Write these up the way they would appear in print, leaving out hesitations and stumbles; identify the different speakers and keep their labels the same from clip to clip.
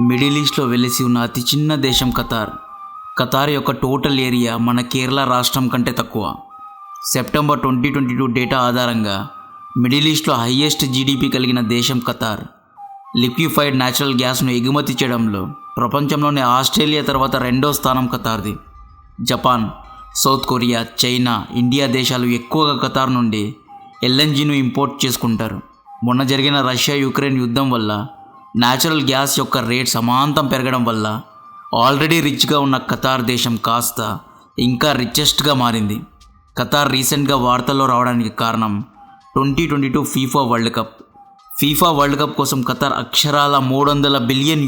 Speaker 1: Middle ఈస్ట్లో వెలిసి ఉన్న అతి చిన్న దేశం ఖతార్. ఖతార్ యొక్క టోటల్ ఏరియా మన కేరళ రాష్ట్రం కంటే తక్కువ. సెప్టెంబర్ 2022 డేటా ఆధారంగా మిడిల్ ఈస్ట్లో హయ్యెస్ట్ జీడిపి కలిగిన దేశం ఖతార్. లిక్విఫైడ్ న్యాచురల్ గ్యాస్ను ఎగుమతి చేయడంలో ప్రపంచంలోనే ఆస్ట్రేలియా తర్వాత రెండో స్థానం ఖతార్ది. Japan, South Korea, China, India దేశాలు ఎక్కువగా ఖతార్ నుండి ఎల్ఎన్జీను ఇంపోర్ట్ చేసుకుంటారు. మొన్న జరిగిన రష్యా యుక్రెయిన్ యుద్ధం వల్ల న్యాచురల్ గ్యాస్ యొక్క రేట్ సమాంతం పెరగడం వల్ల ఆల్రెడీ రిచ్గా ఉన్న ఖతార్ దేశం కాస్త ఇంకా రిచెస్ట్గా మారింది. ఖతార్ రీసెంట్గా వార్తల్లో రావడానికి కారణం 2022 FIFA world cup. FIFA world cup కోసం ఖతార్ అక్షరాల $300 బిలియన్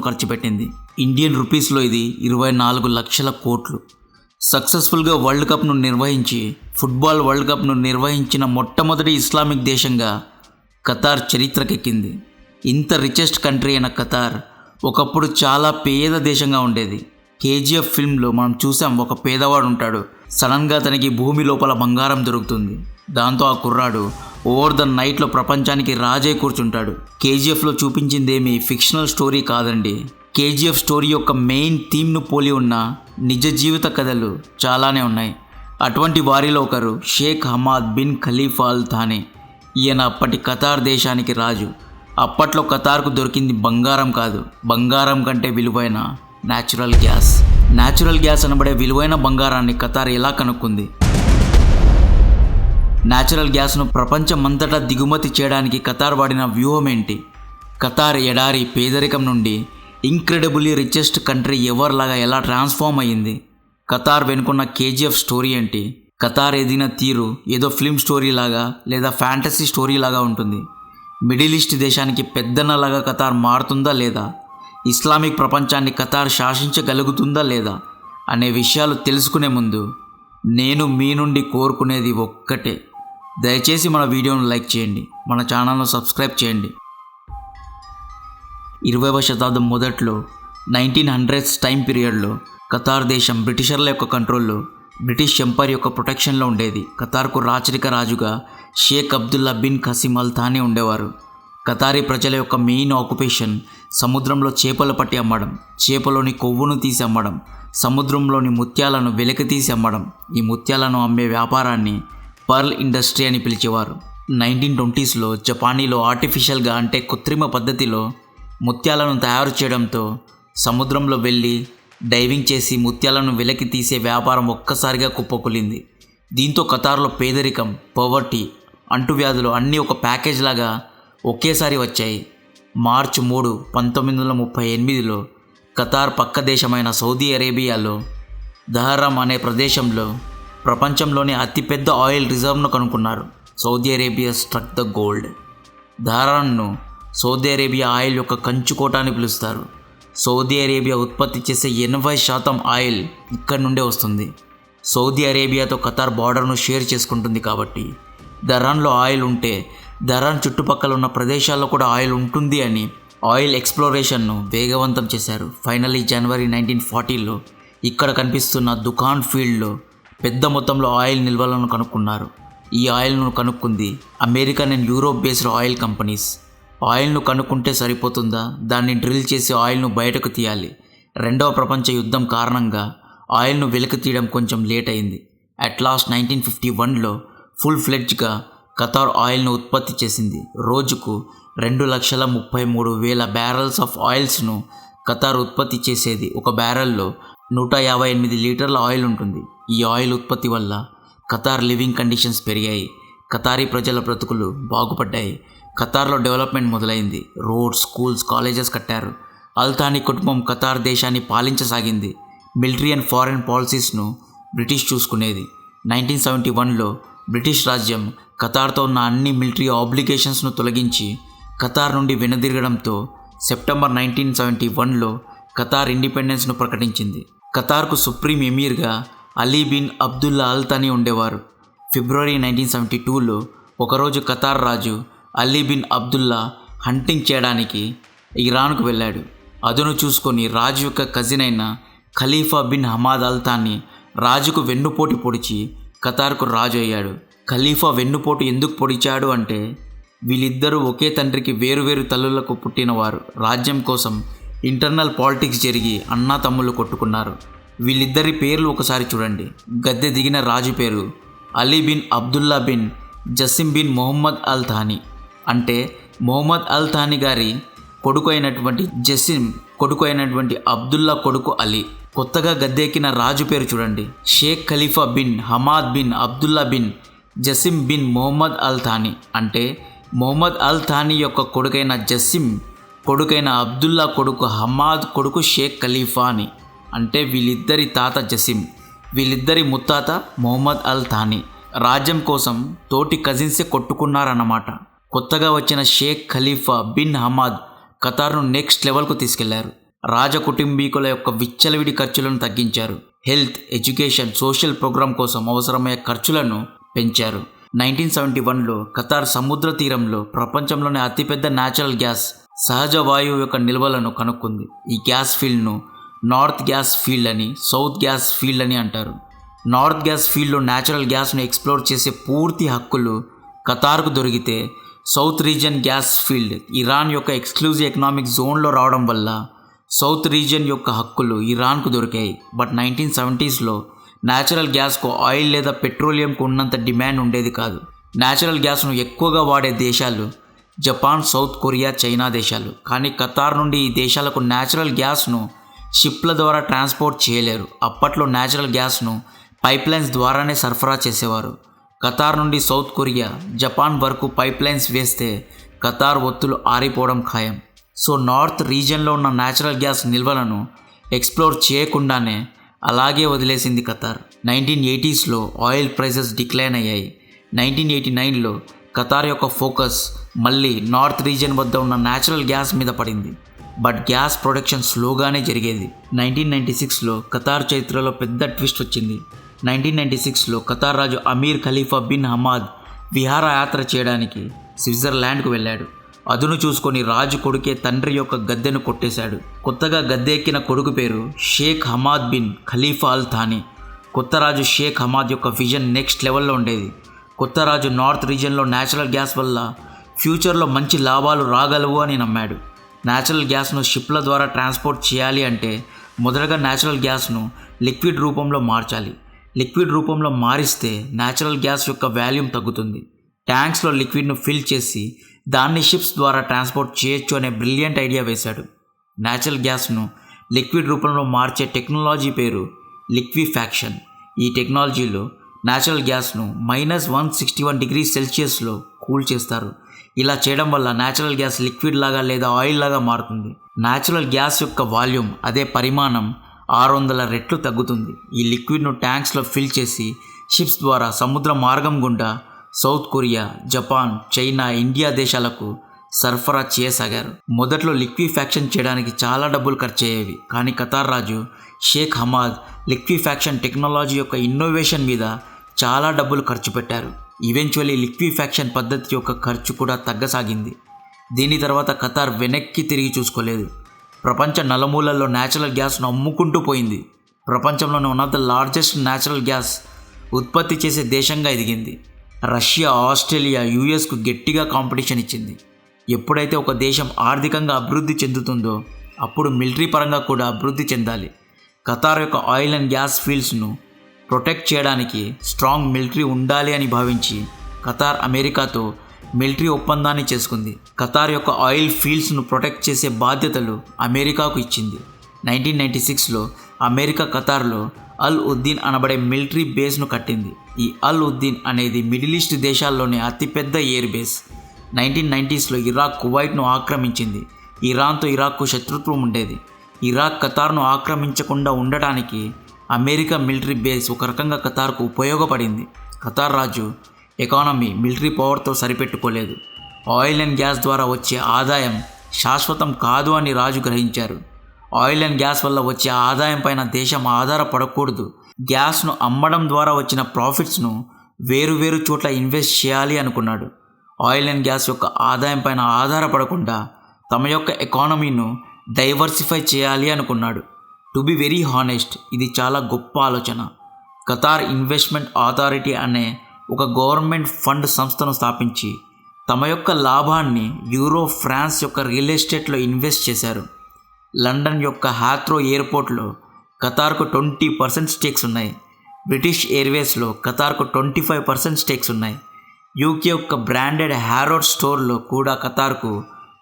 Speaker 1: ఖర్చు పెట్టింది. ఇండియన్ రూపీస్లో ఇది 24 లక్షల కోట్లు. సక్సెస్ఫుల్గా వరల్డ్ కప్ను నిర్వహించి ఫుట్బాల్ వరల్డ్ కప్ను నిర్వహించిన మొట్టమొదటి ఇస్లామిక్ దేశంగా ఖతార్ చరిత్రకెక్కింది. ఇంత రిచెస్ట్ కంట్రీ అయిన ఖతార్ ఒకప్పుడు చాలా పేద దేశంగా ఉండేది. కేజీఎఫ్ ఫిల్మ్లో మనం చూసాం, ఒక పేదవాడు ఉంటాడు, సడన్గా తనకి భూమి లోపల బంగారం దొరుకుతుంది. దాంతో ఆ కుర్రాడు ఓవర్ ద నైట్లో ప్రపంచానికి రాజై కూర్చుంటాడు. కేజీఎఫ్లో చూపించిందేమీ ఫిక్షనల్ స్టోరీ కాదండి. కేజీఎఫ్ స్టోరీ యొక్క మెయిన్ థీమ్ను పోలి ఉన్న నిజ జీవిత కథలు చాలానే ఉన్నాయి. అటువంటి వారిలో ఒకరు షేక్ హమాద్ బిన్ ఖలీఫా అల్ థానీ. ఈయన అప్పటి ఖతార్ దేశానికి రాజు. అప్పట్లో ఖతార్కు దొరికింది బంగారం కాదు, బంగారం కంటే విలువైన న్యాచురల్ గ్యాస్. న్యాచురల్ గ్యాస్ అనబడే విలువైన బంగారాన్ని ఖతార్ ఎలా కనుక్కుంది? న్యాచురల్ గ్యాస్ను ప్రపంచమంతటా దిగుమతి చేయడానికి ఖతార్ వాడిన వ్యూహం ఏంటి? ఖతార్ ఎడారి పేదరికం నుండి ఇంక్రెడిబుల్లీ రిచెస్ట్ కంట్రీ ఎవరిలాగా ఎలా ట్రాన్స్ఫార్మ్ అయ్యింది? ఖతార్ వెనుకున్న కేజీఎఫ్ స్టోరీ ఏంటి? ఖతార్ ఎదిగిన తీరు ఏదో ఫిల్మ్ స్టోరీ లాగా లేదా ఫ్యాంటసీ స్టోరీ లాగా ఉంటుంది. మిడిల్ ఈస్ట్ దేశానికి పెద్దన్నలాగా ఖతార్ మారుతుందా లేదా? ఇస్లామిక్ ప్రపంచాన్ని ఖతార్ శాసించగలుగుతుందా లేదా అనే విషయాలు తెలుసుకునే ముందు నేను మీ నుండి కోరుకునేది ఒక్కటే, దయచేసి మన వీడియోను లైక్ చేయండి, మన ఛానల్ను సబ్స్క్రైబ్ చేయండి. 20వ శతాబ్దం మొదట్లో 1900s టైం పీరియడ్లో ఖతార్ దేశం బ్రిటిషర్ల యొక్క కంట్రోల్లో, బ్రిటిష్ ఎంపైర్ యొక్క ప్రొటెక్షన్లో ఉండేది. ఖతార్కు రాచరిక రాజుగా షేక్ అబ్దుల్లా బిన్ ఖసీం అల్ థానీ ఉండేవారు. ఖతారీ ప్రజల యొక్క మెయిన్ ఆక్యుపేషన్ సముద్రంలో చేపలు పట్టి అమ్మడం, చేపలోని కొవ్వును తీసి అమ్మడం, సముద్రంలోని ముత్యాలను వెలికి తీసి అమ్మడం. ఈ ముత్యాలను అమ్మే వ్యాపారాన్ని పర్ల్ ఇండస్ట్రీ అని పిలిచేవారు. 1920sలో జపానీలో ఆర్టిఫిషియల్గా అంటే కృత్రిమ పద్ధతిలో ముత్యాలను తయారు చేయడంతో సముద్రంలో వెళ్ళి డైవింగ్ చేసి ముత్యాలను వెలికి తీసే వ్యాపారం ఒక్కసారిగా కుప్పకూలింది. దీంతో ఖతార్లో పేదరికం, పవర్టీ, అంటువ్యాధులు అన్నీ ఒక ప్యాకేజ్ లాగా ఒకేసారి వచ్చాయి. మార్చి 3, 1938లో ఖతార్ పక్క దేశమైన సౌదీ అరేబియాలో దహరామ్ అనే ప్రదేశంలో ప్రపంచంలోని అతిపెద్ద ఆయిల్ రిజర్వ్ను కనుక్కున్నారు. Saudi Arabia struck the gold. దహరామ్ను సౌదీ అరేబియా ఆయిల్ యొక్క కంచుకోట అని పిలుస్తారు. సౌదీ అరేబియా ఉత్పత్తి చేసే 80% ఆయిల్ ఇక్కడి నుండే వస్తుంది. సౌదీ అరేబియాతో ఖతార్ బార్డర్ను షేర్ చేసుకుంటుంది కాబట్టి దహరాన్లో ఆయిల్ ఉంటే దహరాన్ చుట్టుపక్కల ఉన్న ప్రదేశాల్లో కూడా ఆయిల్ ఉంటుంది అని ఆయిల్ ఎక్స్ప్లోరేషన్ను వేగవంతం చేశారు. ఫైనల్లీ జనవరి 1940లో ఇక్కడ కనిపిస్తున్న దుకాన్ ఫీల్డ్లో పెద్ద మొత్తంలో ఆయిల్ నిల్వలను కనుక్కున్నారు. ఈ ఆయిల్ను కనుక్కుంది American and Europe based oil companies. ఆయిల్ను కనుక్కుంటే సరిపోతుందా? దాన్ని డ్రిల్ చేసి ఆయిల్ను బయటకు తీయాలి. రెండవ ప్రపంచ యుద్ధం కారణంగా ఆయిల్ను వెలికి తీయడం కొంచెం లేట్ అయింది. అట్ లాస్ట్ 1951లో ఫుల్ ఫ్లెడ్జ్గా ఖతార్ ఆయిల్ను ఉత్పత్తి చేసింది. రోజుకు 2,33,000 బ్యారల్స్ ఆఫ్ ఆయిల్స్ను ఖతార్ ఉత్పత్తి చేసేది. ఒక బ్యారెల్లో 158 లీటర్ల ఆయిల్ ఉంటుంది. ఈ ఆయిల్ ఉత్పత్తి వల్ల ఖతార్ లివింగ్ కండిషన్స్ పెరిగాయి. ఖతారీ ప్రజల బ్రతుకులు బాగుపడ్డాయి. ఖతార్లో డెవలప్మెంట్ మొదలైంది. రోడ్స్, స్కూల్స్, కాలేజెస్ కట్టారు. అల్ థానీ కుటుంబం ఖతార్ దేశాన్ని పాలించసాగింది. మిలిటరీ అండ్ ఫారెన్ పాలసీస్ను బ్రిటిష్ చూసుకునేది. 1971లో బ్రిటిష్ రాజ్యం ఖతార్తో ఉన్న అన్ని మిలిటరీ ఆబ్లిగేషన్స్ను తొలగించి ఖతార్ నుండి వెనుదిరగడంతో సెప్టెంబర్ 1971లో ఖతార్ ఇండిపెండెన్స్ను ప్రకటించింది. ఖతార్కు సుప్రీం ఎమీర్గా అలీ బిన్ అబ్దుల్లా అల్ థానీ ఉండేవారు. ఫిబ్రవరి 1972లో ఒకరోజు ఖతార్ రాజు అలీ బిన్ అబ్దుల్లా హంటింగ్ చేయడానికి ఇరాన్కు వెళ్ళాడు. అదును చూసుకొని రాజు యొక్క కజిన్ అయిన ఖలీఫా బిన్ హమాద్ అల్ థానీ రాజుకు వెన్నుపోటు పొడిచి ఖతార్కు రాజు అయ్యాడు. ఖలీఫా వెన్నుపోటు ఎందుకు పొడిచాడు అంటే వీళ్ళిద్దరూ ఒకే తండ్రికి వేరువేరు తల్లులకు పుట్టినవారు. రాజ్యం కోసం ఇంటర్నల్ పాలిటిక్స్ జరిగి అన్నా తమ్ముళ్ళు కొట్టుకున్నారు. వీళ్ళిద్దరి పేర్లు ఒకసారి చూడండి. గద్దె దిగిన రాజు పేరు Ali bin Abdullah bin Jassim bin Mohammed Al Thani. అంటే మొహమ్మద్ అల్ థానీ గారి కొడుకు అయినటువంటి జసిం కొడుకు అయినటువంటి అబ్దుల్లా కొడుకు అలీ. కొత్తగా గద్దెక్కిన రాజు పేరు చూడండి. Sheikh Khalifa bin Hamad bin Abdullah bin Jassim bin Mohammed Al Thani. అంటే మొహమ్మద్ అల్ థానీ యొక్క కొడుకైన జసిం కొడుకైన అబ్దుల్లా కొడుకు హమాద్ కొడుకు షేక్ ఖలీఫా అని. అంటే వీళ్ళిద్దరి తాత జసిం, వీళ్ళిద్దరి ముత్తాత మొహమ్మద్ అల్ థానీ. రాజ్యం కోసం తోటి కజిన్సే కొట్టుకున్నారన్నమాట. కొత్తగా వచ్చిన షేక్ ఖలీఫా బిన్ హమాద్ ఖతార్ను నెక్స్ట్ లెవెల్కు తీసుకెళ్లారు. రాజ కుటుంబీకుల యొక్క విచ్చలవిడి ఖర్చులను తగ్గించారు. హెల్త్, ఎడ్యుకేషన్, సోషల్ ప్రోగ్రాం కోసం అవసరమయ్యే ఖర్చులను పెంచారు. 1971లో ఖతార్ సముద్ర తీరంలో ప్రపంచంలోనే అతిపెద్ద న్యాచురల్ గ్యాస్ సహజ వాయువు యొక్క నిల్వలను కనుక్కుంది. ఈ గ్యాస్ ఫీల్డ్ను నార్త్ గ్యాస్ ఫీల్డ్ అని, సౌత్ గ్యాస్ ఫీల్డ్ అని అంటారు. నార్త్ గ్యాస్ ఫీల్డ్లో న్యాచురల్ గ్యాస్ను ఎక్స్ప్లోర్ చేసే పూర్తి హక్కులు ఖతార్కు దొరికితే, south region gas field Iran యొక్క ఎక్స్క్లూజివ్ ఎకనామిక్ జోన్లో రావడం వల్ల సౌత్ రీజియన్ యొక్క హక్కులు ఇరాన్కు దొరికాయి. బట్ 1970స్లో న్యాచురల్ గ్యాస్కు ఆయిల్ లేదా పెట్రోలియంకు ఉన్నంత డిమాండ్ ఉండేది కాదు. న్యాచురల్ గ్యాస్ను ఎక్కువగా వాడే దేశాలు జపాన్, సౌత్ కొరియా, చైనా దేశాలు. కానీ ఖతార్ నుండి ఈ దేశాలకు న్యాచురల్ గ్యాస్ను షిప్ల ద్వారా ట్రాన్స్పోర్ట్ చేయలేరు. అప్పట్లో న్యాచురల్ గ్యాస్ను పైప్లైన్స్ ద్వారానే సరఫరా చేసేవారు. ఖతార్ నుండి సౌత్ కొరియా, జపాన్ వరకు పైప్లైన్స్ వేస్తే ఖతార్ ఒత్తులు ఆరిపోవడం ఖాయం. సో నార్త్ రీజియన్లో ఉన్న న్యాచురల్ గ్యాస్ నిల్వలను ఎక్స్ప్లోర్ చేయకుండానే అలాగే వదిలేసింది ఖతార్. 1980స్లో ఆయిల్ ప్రైసెస్ డిక్లైన్ అయ్యాయి. 1989లో ఖతార్ యొక్క ఫోకస్ మళ్ళీ నార్త్ రీజియన్ వద్ద ఉన్న న్యాచురల్ గ్యాస్ మీద పడింది. బట్ గ్యాస్ ప్రొడక్షన్ స్లోగానే జరిగేది. 1996లో ఖతార్ చరిత్రలో పెద్ద ట్విస్ట్ వచ్చింది. 1996లో ఖతార్ రాజు అమీర్ ఖలీఫా బిన్ హమాద్ విహారయాత్ర చేయడానికి స్విట్జర్లాండ్కు వెళ్ళాడు. అదును చూసుకొని రాజు కొడుకే తండ్రి యొక్క గద్దెను కొట్టేశాడు. కొత్తగా గద్దె ఎక్కిన కొడుకు పేరు షేక్ హమాద్ బిన్ ఖలీఫా అల్ థానీ. కొత్త రాజు షేక్ హమాద్ యొక్క విజన్ నెక్స్ట్ లెవెల్లో ఉండేది. కొత్త రాజు నార్త్ రీజియన్లో న్యాచురల్ గ్యాస్ వల్ల ఫ్యూచర్లో మంచి లాభాలు రాగలవు అని నమ్మాడు. న్యాచురల్ గ్యాస్ను షిప్ల ద్వారా ట్రాన్స్పోర్ట్ చేయాలి అంటే మొదటగా న్యాచురల్ గ్యాస్ను లిక్విడ్ రూపంలో మార్చాలి. లిక్విడ్ రూపంలో మారిస్తే న్యాచురల్ గ్యాస్ యొక్క వాల్యూమ్ తగ్గుతుంది. ట్యాంక్స్లో లిక్విడ్ను ఫిల్ చేసి దాన్ని షిప్స్ ద్వారా ట్రాన్స్పోర్ట్ చేయొచ్చు అనే బ్రిలియంట్ ఐడియా వేశాడు. న్యాచురల్ గ్యాస్ను లిక్విడ్ రూపంలో మార్చే టెక్నాలజీ పేరు లిక్విఫాక్షన్. ఈ టెక్నాలజీలో న్యాచురల్ గ్యాస్ను -161 డిగ్రీ సెల్సియస్లో కూల్ చేస్తారు. ఇలా చేయడం వల్ల న్యాచురల్ గ్యాస్ లిక్విడ్ లాగా లేదా ఆయిల్ లాగా మారుతుంది. న్యాచురల్ గ్యాస్ యొక్క వాల్యూమ్ అదే పరిమాణం 600 రెట్లు తగ్గుతుంది. ఈ లిక్విడ్ను ట్యాంక్స్లో ఫిల్ చేసి షిప్స్ ద్వారా సముద్ర మార్గం గుండా south Korea, Japan, China, India దేశాలకు సరఫరా చేయసాగారు. మొదట్లో లిక్విఫాక్షన్ చేయడానికి చాలా డబ్బులు ఖర్చు అయ్యేవి. కానీ ఖతార్ రాజు షేక్ హమాద్ లిక్విఫాక్షన్ టెక్నాలజీ యొక్క ఇన్నోవేషన్ మీద చాలా డబ్బులు ఖర్చు పెట్టారు. ఈవెన్చువల్లీ లిక్విఫాక్షన్ పద్ధతి యొక్క ఖర్చు కూడా తగ్గసాగింది. దీని తర్వాత ఖతార్ వెనక్కి తిరిగి చూసుకోలేదు. ప్రపంచ నలుమూలల్లో న్యాచురల్ గ్యాస్ను అమ్ముకుంటూ పోయింది. ప్రపంచంలోని one of the largest natural gas ఉత్పత్తి చేసే దేశంగా ఎదిగింది. రష్యా, ఆస్ట్రేలియా, యుఎస్కు గట్టిగా కాంపిటీషన్ ఇచ్చింది. ఎప్పుడైతే ఒక దేశం ఆర్థికంగా అభివృద్ధి చెందుతుందో అప్పుడు మిలిటరీ పరంగా కూడా అభివృద్ధి చెందాలి. ఖతార్ యొక్క ఆయిల్ అండ్ గ్యాస్ ఫీల్డ్స్ను ప్రొటెక్ట్ చేయడానికి స్ట్రాంగ్ మిలిటరీ ఉండాలి అని భావించి ఖతార్ అమెరికాతో మిలిటరీ ఒప్పందాన్ని చేసుకుంది. ఖతార్ యొక్క ఆయిల్ ఫీల్డ్స్ను ప్రొటెక్ట్ చేసే బాధ్యతలు అమెరికాకు ఇచ్చింది. 1996లో అమెరికా ఖతార్లో అల్ ఉద్దీన్ అనబడే మిలిటరీ బేస్ను కట్టింది. ఈ అల్ ఉద్దీన్ అనేది మిడిల్ ఈస్ట్ దేశాల్లోనే అతిపెద్ద ఎయిర్ బేస్. 1990స్లో ఇరాక్ కువైట్ను ఆక్రమించింది. ఇరాన్తో ఇరాక్కు శత్రుత్వం ఉండేది. ఇరాక్ ఖతార్ను ఆక్రమించకుండా ఉండటానికి అమెరికా మిలిటరీ బేస్ ఒక రకంగా ఖతార్కు ఉపయోగపడింది. ఖతార్ రాజు ఎకానమీ మిలిటరీ పవర్తో సరిపెట్టుకోలేదు. ఆయిల్ అండ్ గ్యాస్ ద్వారా వచ్చే ఆదాయం శాశ్వతం కాదు అని రాజు గ్రహించారు. ఆయిల్ అండ్ గ్యాస్ వల్ల వచ్చే ఆదాయం పైన దేశం ఆధారపడకూడదు. గ్యాస్ను అమ్మడం ద్వారా వచ్చిన ప్రాఫిట్స్ను వేరు చోట్ల ఇన్వెస్ట్ చేయాలి అనుకున్నాడు. ఆయిల్ అండ్ గ్యాస్ యొక్క ఆదాయం పైన ఆధారపడకుండా తమ యొక్క ఎకానమీను డైవర్సిఫై చేయాలి అనుకున్నాడు. టు బి వెరీ హానెస్ట్, ఇది చాలా గొప్ప ఆలోచన. ఖతార్ ఇన్వెస్ట్మెంట్ అథారిటీ అనే ఒక గవర్నమెంట్ ఫండ్ సంస్థను స్థాపించి తమ యొక్క లాభాన్ని యూరో, ఫ్రాన్స్ యొక్క రియల్ ఎస్టేట్లో ఇన్వెస్ట్ చేశారు. లండన్ యొక్క హాత్రో ఎయిర్పోర్ట్లో ఖతార్కు 20% స్టేక్స్ ఉన్నాయి. బ్రిటిష్ ఎయిర్వేస్లో ఖతార్కు 25% స్టేక్స్ ఉన్నాయి. యూకే యొక్క బ్రాండెడ్ హ్యారోడ్ స్టోర్లో కూడా ఖతార్కు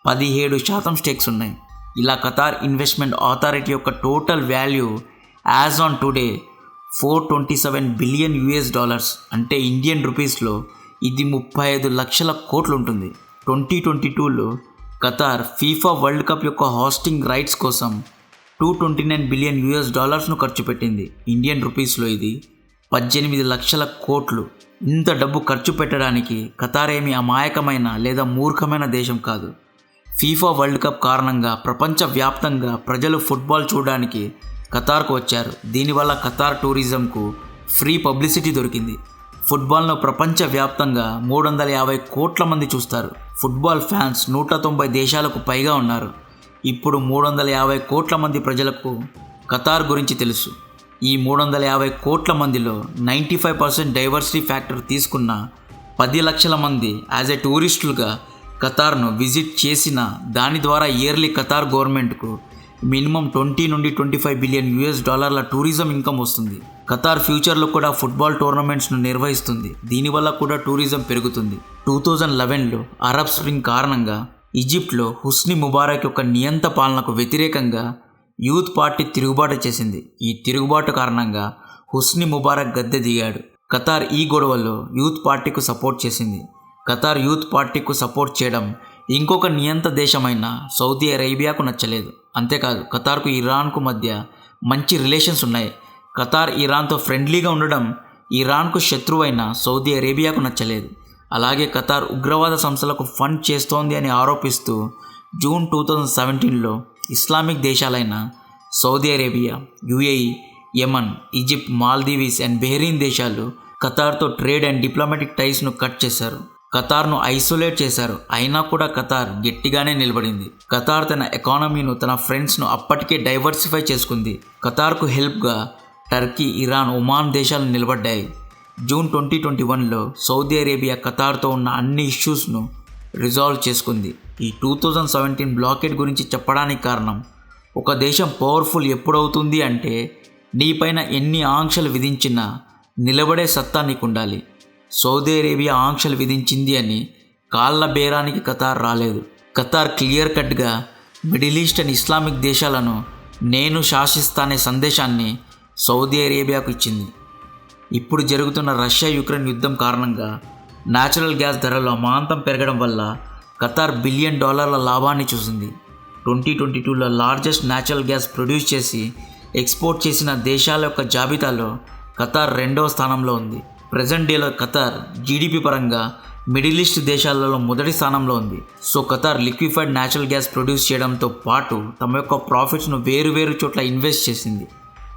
Speaker 1: 17% స్టేక్స్ ఉన్నాయి. ఇలా ఖతార్ ఇన్వెస్ట్మెంట్ అథారిటీ యొక్క total value as on today $427 billion అంటే ఇండియన్ రూపీస్లో ఇది 35 లక్షల కోట్లు ఉంటుంది. 2022లో ఖతార్ ఫీఫా వరల్డ్ కప్ యొక్క హాస్టింగ్ రైట్స్ కోసం $229 బిలియన్ ఖర్చు పెట్టింది. ఇండియన్ రూపీస్లో ఇది 18 లక్షల కోట్లు. ఇంత డబ్బు ఖర్చు పెట్టడానికి ఖతార్ ఏమీ అమాయకమైన లేదా మూర్ఖమైన దేశం కాదు. ఫీఫా వరల్డ్ కప్ కారణంగా ప్రపంచవ్యాప్తంగా ప్రజలు ఫుట్బాల్ చూడడానికి ఖతార్కు వచ్చారు. దీనివల్ల ఖతార్ టూరిజంకు ఫ్రీ పబ్లిసిటీ దొరికింది. ఫుట్బాల్ను ప్రపంచవ్యాప్తంగా 350 కోట్ల మంది చూస్తారు. ఫుట్బాల్ ఫ్యాన్స్ 190 దేశాలకు పైగా ఉన్నారు. ఇప్పుడు 350 కోట్ల మంది ప్రజలకు ఖతార్ గురించి తెలుసు. ఈ 350 కోట్ల మందిలో 95% డైవర్సిటీ ఫ్యాక్టర్ తీసుకున్న 10 లక్షల మంది యాజ్ ఎ టూరిస్టులుగా ఖతార్ను విజిట్ చేసిన దాని ద్వారా ఇయర్లీ ఖతార్ గవర్నమెంట్కు మినిమం $20 నుండి $25 బిలియన్ టూరిజం ఇన్కమ్ వస్తుంది. ఖతార్ ఫ్యూచర్లో కూడా ఫుట్బాల్ టోర్నమెంట్స్ను నిర్వహిస్తుంది. దీనివల్ల కూడా టూరిజం పెరుగుతుంది. 2011లో అరబ్ స్ప్రింగ్ కారణంగా ఈజిప్ట్లో హుస్ని ముబారక్ యొక్క నియంత పాలనకు వ్యతిరేకంగా యూత్ పార్టీ తిరుగుబాటు చేసింది. ఈ తిరుగుబాటు కారణంగా హుస్ని ముబారక్ గద్దె దిగాడు. ఖతార్ ఈ గొడవలో యూత్ పార్టీకు సపోర్ట్ చేసింది. ఖతార్ యూత్ పార్టీకు సపోర్ట్ చేయడం ఇంకొక నియంత దేశమైన సౌదీ అరేబియాకు నచ్చలేదు. అంతేకాదు ఖతార్కు ఇరాన్కు మధ్య మంచి రిలేషన్స్ ఉన్నాయి. ఖతార్ ఇరాన్తో ఫ్రెండ్లీగా ఉండడం ఇరాన్కు శత్రువైన సౌదీ అరేబియాకు నచ్చలేదు. అలాగే ఖతార్ ఉగ్రవాద సంస్థలకు ఫండ్ చేస్తోంది అని ఆరోపిస్తూ జూన్ 2017లో ఇస్లామిక్ దేశాలైన Saudi Arabia, UAE, Yemen, Egypt, Maldives and Bahrain దేశాలు ఖతార్తో ట్రేడ్ అండ్ డిప్లొమాటిక్ టైస్ను కట్ చేశారు. ఖతార్ను ఐసోలేట్ చేశారు. అయినా కూడా ఖతార్ గట్టిగానే నిలబడింది. ఖతార్ తన ఎకానమీను, తన ఫ్రెండ్స్ను అప్పటికే డైవర్సిఫై చేసుకుంది. ఖతార్కు హెల్ప్గా టర్కీ, ఇరాన్, ఒమాన్ దేశాలు నిలబడ్డాయి. జూన్ 2021లో సౌదీ అరేబియా ఖతార్తో ఉన్న అన్ని ఇష్యూస్ను రిజాల్వ్ చేసుకుంది. ఈ 2017 బ్లాకెట్ గురించి చెప్పడానికి కారణం, ఒక దేశం పవర్ఫుల్ ఎప్పుడవుతుంది అంటే నీపైన ఎన్ని ఆంక్షలు విధించినా నిలబడే సత్తా నీకుండాలి. సౌదీ అరేబియా ఆంక్షలు విధించింది అని కాళ్ళ బేరానికి ఖతార్ రాలేదు. ఖతార్ క్లియర్ కట్గా మిడిల్ ఈస్ట్ అండ్ ఇస్లామిక్ దేశాలను నేను శాసిస్తానే సందేశాన్ని సౌదీ అరేబియాకు ఇచ్చింది. ఇప్పుడు జరుగుతున్న రష్యా యుక్రెయిన్ యుద్ధం కారణంగా న్యాచురల్ గ్యాస్ ధరలు అమాంతం పెరగడం వల్ల ఖతార్ $1 బిలియన్ లాభాన్ని చూసింది. 2022లో లార్జెస్ట్ న్యాచురల్ గ్యాస్ ప్రొడ్యూస్ చేసి ఎక్స్పోర్ట్ చేసిన దేశాల యొక్క జాబితాలో ఖతార్ 2వ స్థానంలో ఉంది. ప్రజెంట్ డేలో ఖతార్ జీడిపి పరంగా మిడిల్ ఈస్ట్ దేశాలలో మొదటి స్థానంలో ఉంది. So Qatar liquefied natural gas produce చేయడంతో పాటు తమ యొక్క ప్రాఫిట్స్ను వేరు చోట్ల ఇన్వెస్ట్ చేసింది.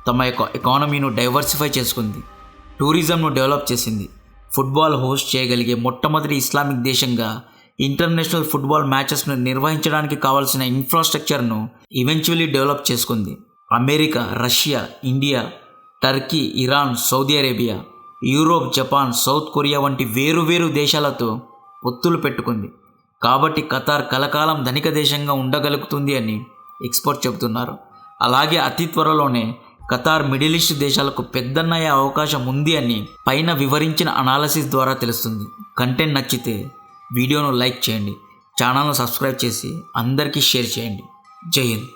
Speaker 1: తమ యొక్క ఎకానమీను డైవర్సిఫై చేసుకుంది. టూరిజంను డెవలప్ చేసింది. ఫుట్బాల్ హోస్ట్ చేయగలిగే మొట్టమొదటి ఇస్లామిక్ దేశంగా ఇంటర్నేషనల్ ఫుట్బాల్ మ్యాచెస్ను నిర్వహించడానికి కావాల్సిన ఇన్ఫ్రాస్ట్రక్చర్ను ఈవెన్చువల్లీ డెవలప్ చేసుకుంది. America, Russia, India, Turkey, Iran, Saudi Arabia, Europe, Japan, South Korea వంటి వేరు దేశాలతో పొత్తులు పెట్టుకుంది. కాబట్టి ఖతార్ కలకాలం ధనిక దేశంగా ఉండగలుగుతుంది అని ఎక్స్పర్ట్ చెబుతున్నారు. అలాగే అతి త్వరలోనే ఖతార్ మిడిల్ ఈస్ట్ దేశాలకు పెద్దన్నయ్యే అవకాశం ఉంది అని పైన వివరించిన అనాలసిస్ ద్వారా తెలుస్తుంది. కంటెంట్ నచ్చితే వీడియోను లైక్ చేయండి, ఛానల్ను సబ్స్క్రైబ్ చేసి అందరికీ షేర్ చేయండి. జై హింద్.